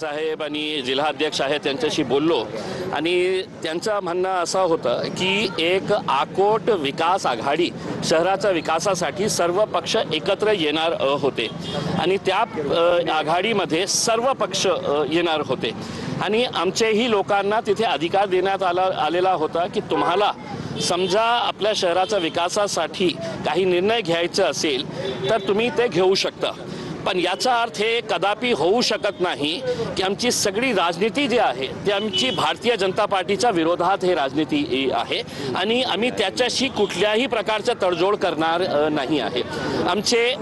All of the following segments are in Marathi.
साहेब आणि जिल्हाध्यक्ष आहेत त्यांच्याशी बोललो आणि त्यांचं म्हणणं असं होतं की एक आकोट विकास आघाडी शहराच्या विकासासाठी सर्व पक्ष एकत्र येणार होते आणि त्या आघाडीमध्ये सर्व पक्ष येणार होते आणि आमचेही लोकांना तिथे अधिकार देण्यात आलेला होता की तुम्हाला समजा आपल्या शहराच्या विकासासाठी काही निर्णय घ्यायचा असेल तर तुम्ही ते घेऊ शकता। पण याचा अर्थ हे कदापि होऊ शकत नाही की आमची सगळी राजनीती जी आहे ती आमची भारतीय जनता पार्टीच्या विरोधात हे राजनीती आहे आणि आम्ही त्याच्याशी कुठल्याही प्रकारचा तडजोड करणार नाही आहे। आमचे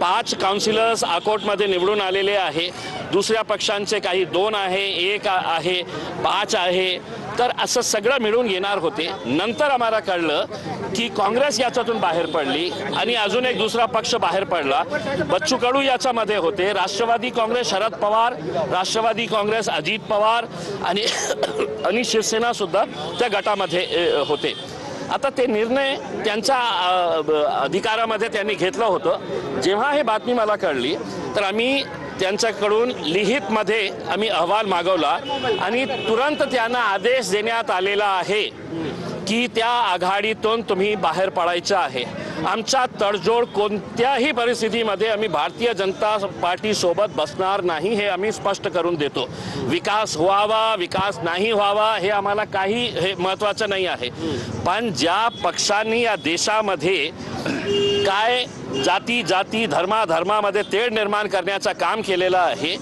5 काउन्सिलर्स आकोटमध्ये निवडून आलेले आहे, दुसऱ्या पक्षांचे काही 2 आहे, 1 आहे, 5 आहे, तर असं सगळं मिळून येणार होते। नंतर आम्हाला कळलं की काँग्रेस याच्यातून बाहेर पडली आणि अजून एक दुसरा पक्ष बाहेर पडला। बच्चू कडू याच्यामध्ये होते, राष्ट्रवादी काँग्रेस शरद पवार, राष्ट्रवादी काँग्रेस अजित पवार आणि शिवसेना सुद्धा त्या गटामध्ये होते। आता ते निर्णय त्यांच्या अधिकारामध्ये त्यांनी घेतलं होतं। जेव्हा हे बातमी मला कळली तर आम्ही त्यांच्याकडून लिखितमध्ये आम्ही अहवाल मागवला आणि तुरंत त्यांना आदेश देण्यात आलेला आहे की त्या आघाडीतून तुम्ही बाहेर पडायचं आहे। आमचा तडजोड कोणत्याही परिस्थितीमध्ये आम्ही भारतीय जनता पार्टी सोबत बसणार नाही हे आम्ही स्पष्ट करून देतो। विकास व्हावा विकास नाही व्हावा हे आम्हाला काही हे महत्त्वाचं नाही आहे, पण ज्या पक्षांनी या देशामध्ये काय जाती धर्मामध्ये तेढ निर्माण करण्याचं काम केलेलं आहे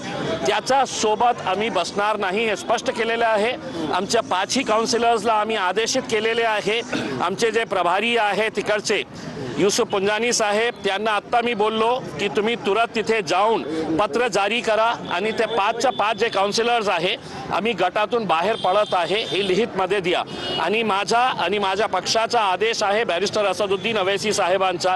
त्याच्या सोबत आम्ही बसणार नाही हे स्पष्ट केलेलं आहे। आमच्या 5ही काउन्सिलर्सला आम्ही आदेशित केलेले आहे। आमचे जे प्रभारी आहे तिकडचे युसुफ पुंजानी साहेब त्यांना आत्ता मी बोललो की तुम्ही तुरंत तिथे जाऊन पत्र जारी करा आणि ते 5च्या 5 जे काउन्सिलर्स आहे आम्ही गटातून बाहेर पडत आहे हे लिखितमध्ये द्या। आणि माझ्या पक्षाचा आदेश आहे बॅरिस्टर असदुद्दीन अवैसी साहेबांचा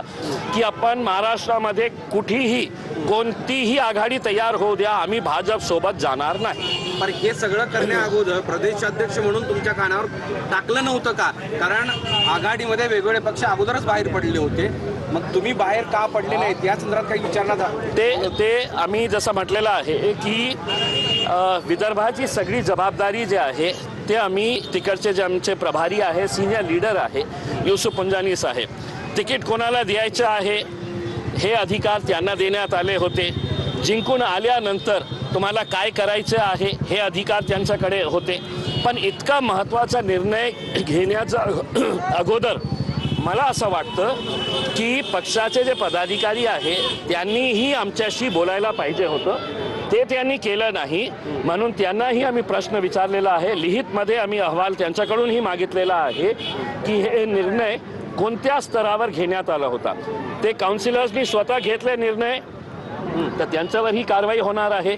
की आपण महाराष्ट्रामध्ये कुठेही कोणतीही आघाडी तयार होऊ द्या, आम्ही भाजप सोबत जाणार नाही। पण हे सगळं करण्या अगोदर प्रदेशाध्यक्ष म्हणून तुमच्या कानावर टाकलं नव्हतं का? कारण आघाडीमध्ये वेगवेगळे पक्ष अगोदरच बाहेर पडले होते, मग तुम्ही बाहेर का पडले नाहीत या संदर्भात काही विचारण्यात ते आम्ही जसं म्हटलेलं आहे की विदर्भाची सगळी जबाबदारी जी आहे ते आम्ही तिकडचे जे आमचे प्रभारी आहे सिनियर लीडर आहे युसुफ पुंजानी साहेब, तिकीट कोणाला द्यायचं आहे हे अधिकार त्यांना देण्यात आले होते। जिंकून आल्यानंतर तुम्हाला काय करायचं आहे हे अधिकार त्यांच्याकडे होते। पण इतका महत्त्वाचा निर्णय घेण्याचा अगोदर मला असं वाटतं की पक्षाचे जे पदाधिकारी आहे त्यांनीही आमच्याशी बोलायला पाहिजे होतं, ते त्यांनी केलं नाही। म्हणून त्यांनाही आम्ही प्रश्न विचारलेला आहे, लिखितमध्ये आम्ही अहवाल त्यांच्याकडूनही मागितलेला आहे की हे निर्णय कोणत्या स्तरावर घेण्यात आला होता। ते काउन्सिलर्सनी स्वतः घेतले निर्णय तर त्यांच्यावरही कारवाई होणार आहे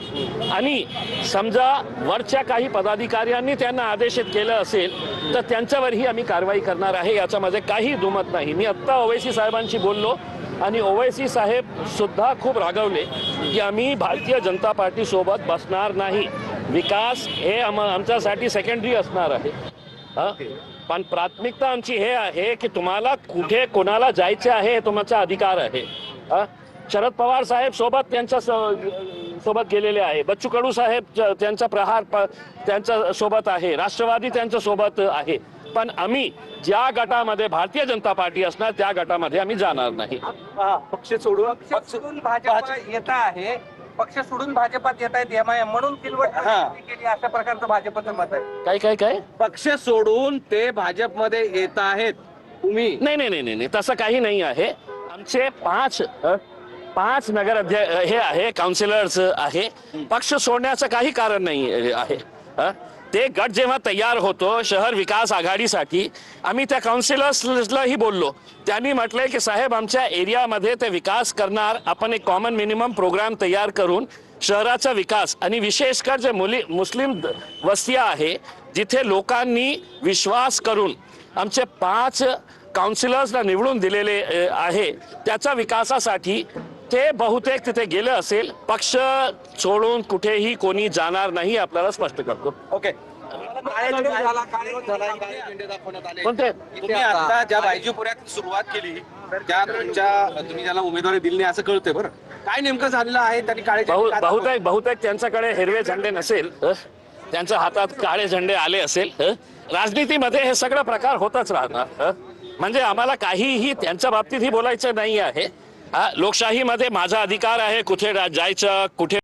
आणि समजा वरच्या काही पदाधिकाऱ्यांनी त्यांना आदेशित केलं असेल तर त्यांच्यावरही आम्ही कारवाई करणार आहे, याच्यामध्ये काही दुमत नाही। मी आत्ता ओवैसी साहेबांशी बोललो आणि ओवैसी साहेब सुद्धा खूप रागवले की आम्ही भारतीय जनता पार्टी सोबत बसणार नाही, विकास हे आमच्यासाठी सेकंडरी असणार आहे। पण प्राथमिकता आमची हे आहे की तुम्हाला कुठे कोणाला जायचे आहे हे तुमचा अधिकार आहे। शरद पवार साहेब सोबत त्यांच्या सोबत गेलेले आहे, बच्चू कडू साहेब त्यांचा प्रहार त्यांच्या सोबत आहे, राष्ट्रवादी त्यांच्या सोबत आहे, पण आम्ही ज्या गटामध्ये भारतीय जनता पार्टी असणार त्या गटामध्ये आम्ही जाणार नाही। पक्ष सोडून भाजप येत आहे, पक्ष सोडून भाजपात येत आहेत म्हणून केली अशा प्रकारचं भाजपचं मत आहे। काय पक्ष सोडून ते भाजपमध्ये येत आहेत तुम्ही? नाही तसं काही नाही आहे। आमचे 5 नगर अध्यक्ष हे आहे काउन्सिलर्स आहे, पक्ष सोडण्याचं काही कारण नाही आहे। ते गट जेव्हा तयार होतो शहर विकास आघाडीसाठी आम्ही त्या काउन्सिलर्सलाही बोललो, त्यांनी म्हटलंय की साहेब आमच्या एरियामध्ये ते विकास करणार, आपण एक कॉमन मिनिमम प्रोग्राम तयार करून शहराचा विकास आणि विशेषकर जे मुस्लिम वस्त्या आहे जिथे लोकांनी विश्वास करून आमचे 5 काउन्सिलर्सला निवडून दिलेले आहे त्याच्या विकासासाठी ते बहुतेक तिथे गेले असेल। पक्ष सोडून कुठेही कोणी जाणार नाही, आपल्याला स्पष्ट करतो। ओके, कोणते तुम्ही आता ज्या बायजीपुऱ्यात सुरुवात केली त्या तुम्ही ज्याला उमेदवारी दिली नाही असं कळतंय बरं. काय नेमकं झालेलं आहे त्यांनी काळे झेंडे का दाखवले? बहुतेक त्यांच्याकडे हिरवे झेंडे नसेल त्यांच्या हातात काळे झेंडे आले असेल. राजनीतीमध्ये हे सगळं प्रकार होतच राहणार. म्हणजे आम्हाला काहीही त्यांच्या बाबतीतही बोलायचं नाही आहे. लोकशाहीमध्ये माझा अधिकार आहे कुठे जायचं कुठे